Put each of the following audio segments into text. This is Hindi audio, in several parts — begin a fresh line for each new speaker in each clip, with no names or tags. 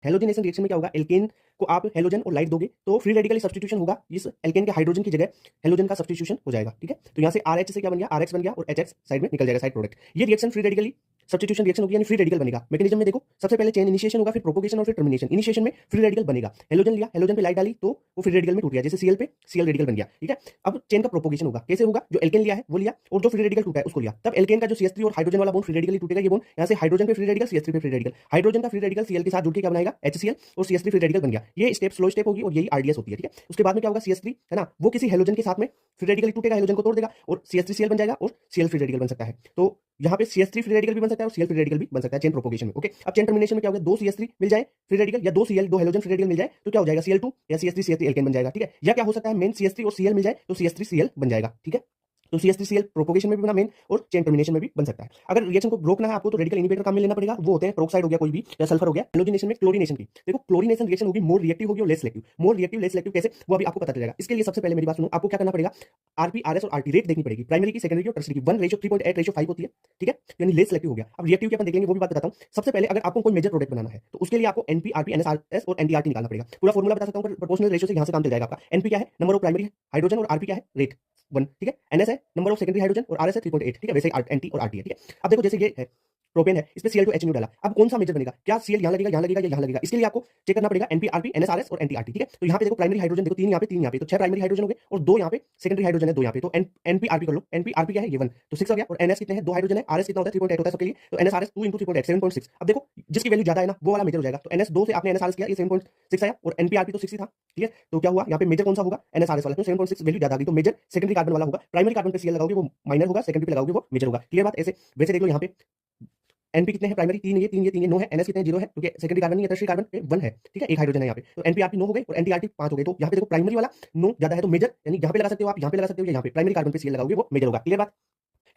हेलोजनेशन रिएक्शन में क्या होगा, एल्केन को आप हेलोजन और लाइट दोगे तो फ्री रेडिकल सब्स्टिट्यूशन होगा, इस एल्केन के हाइड्रोजन की जगह हेलोजन का सब्स्टिट्यूशन हो जाएगा। ठीक है, तो यहाँ से RH से क्या बन गया, RH बन गया और HX साइड में निकल जाएगा, साइड प्रोडक्ट। ये reaction free radically substitution reaction होगी, यानी फ्री रेडिकल बनेगा। मैकेनिज्म में देखो, सबसे पहले चेन इनिशिएशन होगा, फिर प्रोपोगेशन और फिर टर्मिनेशन। इनिशिएशन में फ्री रेडिकल बनेगा, हेलोजन लिया, हेलोजन पे लाइट डाली तो वो फ्री रेडिकल में टूट गया, जैसे Cl पे Cl रेडिकल बन गया। ठीक है, अब चेन का प्रोपोगेशन होगा, कैसे होगा, जो एल्केन लिया है वो लिया और जो फ्री रेडिकल टूटा है उसको लिया, तब एल्केन का जो CH3 और हाइड्रोजन वाला बॉन्ड फ्री रेडिकली टूटेगा, ये बॉन्ड यहाँ से हाइड्रोजन पे फ्री रेडिकल, CH3 पे फ्री रेडिकल, हाइड्रोजन का फ्री रेडिकल Cl के साथ जुड़ के क्या बनाएगा, HCl और CH3 फ्री रेडिकल बन गया। ये स्टेप स्लो स्टेप होगी और यही RDS होती है। ठीक है, उसके बाद में क्या होगा, CH3 है ना, वो किसी हेलोजन के साथ में फ्री रेडिकल टूटेगा, हेलोजन को तोड़ देगा और CH3Cl बन जाएगा और Cl फ्री रेडिकल बन सकता है। तो यहाँ पे CH3 फ्री रेडिकल भी बन सकता है और Cl फ्री रेडिकल भी बन सकता है चेन प्रोपोगेशन में। ओके, अब चेन टर्मिनेशन में क्या होगा, दो CH3 मिल जाए फ्री रेडिकल या दो Cl, दो हेलोजन फ्री रेडिकल मिल जाए तो क्या हो जाएगा, Cl2 या CH3 एल्केन बन जाएगा। ठीक है, या क्या हो सकता है, मेन CH3 और Cl मिल जाए तो CH3Cl बन जाएगा। ठीक है, तो CH3Cl प्रोपोगेशन में भी बना मेन और चेन टर्मिनेशन में भी बन सकता है। अगर रिएक्शन को रोकना है आपको तो रेडिकल इनिबिटर काम में लेना पड़ेगा, वो होते हैं पेरोक्साइड हो गया कोई भी, या सल्फर हो गया। हेलोजनेशन में क्लोरीनेशन की देखो, क्लोरीनेशन रिएक्शन होगी मोर रिएक्टिव होगी और less selective. More reactive less selective कैसे, वो अभी आपको पता चलेगा। इसके लिए सबसे पहले मेरी बात सुनो, आपको क्या करना पड़ेगा, RP RS और RT रेट देखनी पड़ेगी, प्राइमरी की, सेकेंडरी की और टर्शियरी की। 1:3.8:5 होती है। ठीक है, यानी लेस सिलेक्टिव हो गया। अब रिएक्टिव की अपन देख लेंगे, वो भी बात बताता हूं। सबसे पहले अगर आपको कोई मेजर प्रोडक्ट बनाना है तो उसके लिए आपको NP RP NS और ND RT निकालना पड़ेगा। पूरा फॉर्मूला बता सकता हूं, प्रोपोर्शनल रेशियो से यहां से काम चल जाएगा आपका। NP क्या है, नंबर ऑफ प्राइमरी हाइड्रोजन और RP क्या है, रेट 1। ठीक है, NS है नंबर ऑफ सेकेंडरी हाइड्रोजन और RS है 3.8। ठीक है, वैसे ही NT और RT है। ठीक है, अब देखो जैसे ये है प्रोपेन है, इस पे Cl2H डाला, अब कौन सा मेजर बनेगा, क्या Cl यहाँ लगेगा, यहाँ लगेगा या यहाँ लगेगा, इसके लिए आपको चेक करना पड़ेगा NP RP NS RS और NT RT। ठीक है, तो यहाँ पे देखो प्राइमरी हाइड्रोजन देखो 3 यहाँ पे 3 यहाँ पे, तो 6 प्राइमरी हाइड्रोजन हो गए और 2 यहाँ पे सेकेंडरी हाइड्रोजन है 2 यहाँ पे। तो NP RP कर लो, NP RP क्या है, ये 1 तो 6 हो गया, और NS कितने हैं, 2 हाइड्रोजन है, RS कितना होता है 3.8 होता है सबके लिए, तो NS RS 2 × 3.8 7.6। अब देखो जिसकी वैल्यू ज्यादा है ना वो वाला मेजर हो जाएगा, तो NS 2 से आपने NS RS किया, ये 7.6 आया और NP RP तो 6 ही था। ठीक है, तो क्या हुआ यहाँ पे मेजर कौन सा होगा, NS RS वाला, तो 7.6 वैल्यू ज्यादा आ गई, तो मेजर सेकेंडरी कार्बन वाला होगा। प्राइमरी कार्बन पे Cl लगाओगे वो माइनर होगा, सेकेंडरी पे लगाओगे वो मेजर होगा। क्लियर बात, ऐसे वैसे देख लो यहाँ पे NP कितने हैं, प्राइमरी 3 ये 3 ये 3 ये 9 है, NS कितने 0 है क्योंकि सेकेंडरी कार्बन नहीं है, टर्शियरी कार्बन पे 1 है। ठीक है, एक हाइड्रोजन है यहाँ पे, तो NP RP 9 हो गए और NT RT 5 हो गए। तो यहाँ पे देखो प्राइमरी वाला 9 ज्यादा है तो मेजर, यानी यहाँ पे लगा सकते हो आप, यहाँ पे लगा सकते हो या यहाँ पे, प्राइमरी कार्बन पे Cl लगाओगे वो मेजर होगा। क्लियर बात।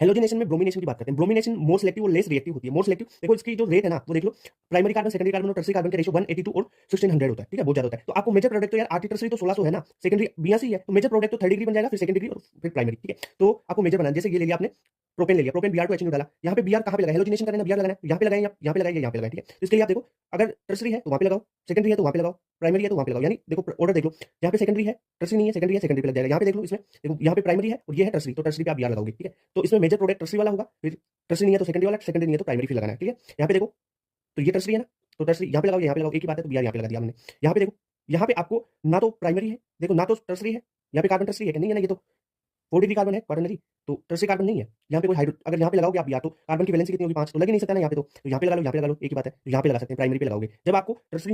हेलोजनेशन में ब्रोमिनेशन की बात करते हैं। ब्रोमिनेशन मोर सिलेक्टिव और लेस रिएक्टिव होती है। मोर सिलेक्टिव देखो इसकी जो रेट है ना वो देख लो, प्राइमरी कार्बन सेकेंडरी कार्बन और टर्शियरी कार्बन का रेशियो 182 और 1600 होता है। ठीक है, बहुत ज्यादा होता है। तो आपको मेजर प्रोडक्ट तो यार RT टर्शियरी तो 1600 है ना, सेकेंडरी 82 है, तो मेजर प्रोडक्ट तो थर्ड डिग्री बन जाएगा, फिर सेकंड डिग्री और फिर प्राइमरी। ठीक है, तो आपको मेजर बनाना, जैसे ये ले लिया आपने प्रोपेन ले लिया, प्रोपेन Br2H डाला, यहाँ पे Br कहाँ पे लगा, हेलोजनेशन करना है Br लगाना है, यहाँ पे लगाएं, यहाँ पे लगाएं, यहाँ पे लगाएं। ठीक है, तो इसके लिए आप देखो, अगर टर्शियरी है तो वहाँ पे लगाओ, सेकेंडरी है तो वहाँ पे लगाओ, प्राइमरी है तो वहाँ पे लगाओ, यानी देखो ऑर्डर देख लो, यहाँ पे सेकेंडरी है, टर्शियरी नहीं है, सेकेंडरी है, सेकेंडरी पे लग जाएगा। यहाँ पे देख लो, इसमें देखो यहाँ पे प्राइमरी है और ये है टर्शियरी, तो टर्शियरी पे आप Br लगाओगे। ठीक है, तो इसमें मेजर प्रोडक्ट टर्शियरी वाला होगा, फिर टर्शियरी नहीं है तो सेकेंडरी वाला, सेकेंडरी नहीं है तो प्राइमरी फिर लगाना है। ठीक है, यहाँ पे देखो, तो ये टर्शियरी है ना, तो टर्शियरी यहाँ पे लगाओ, यहाँ पे लगाओ, एक ही बात है, तो Br यहाँ पे लगा दिया हमने। यहाँ पे देखो, यहाँ पे आपको ना तो प्राइमरी है, देखो ना तो टर्शियरी है, यहाँ पे कार्बन टर्शियरी है कि नहीं है ना, ये तो 4 डिग्री कार्बन है क्वाटरनरी, तो टर्शियरी कार्बन नहीं है। यहाँ पे कोई हाइड्रो, अगर यहाँ पे लगाओगे आप Br तो कार्बन की वैलेंसी कितनी होगी 5, तो लग ही नहीं सकता ना यहाँ पे, तो यहाँ पे लगा लो, यहाँ पे लगा लो, एक ही बात है, तो यहाँ पे लगा सकते हैं, प्राइमरी पे लगाओगे जब आपको टर्शियरी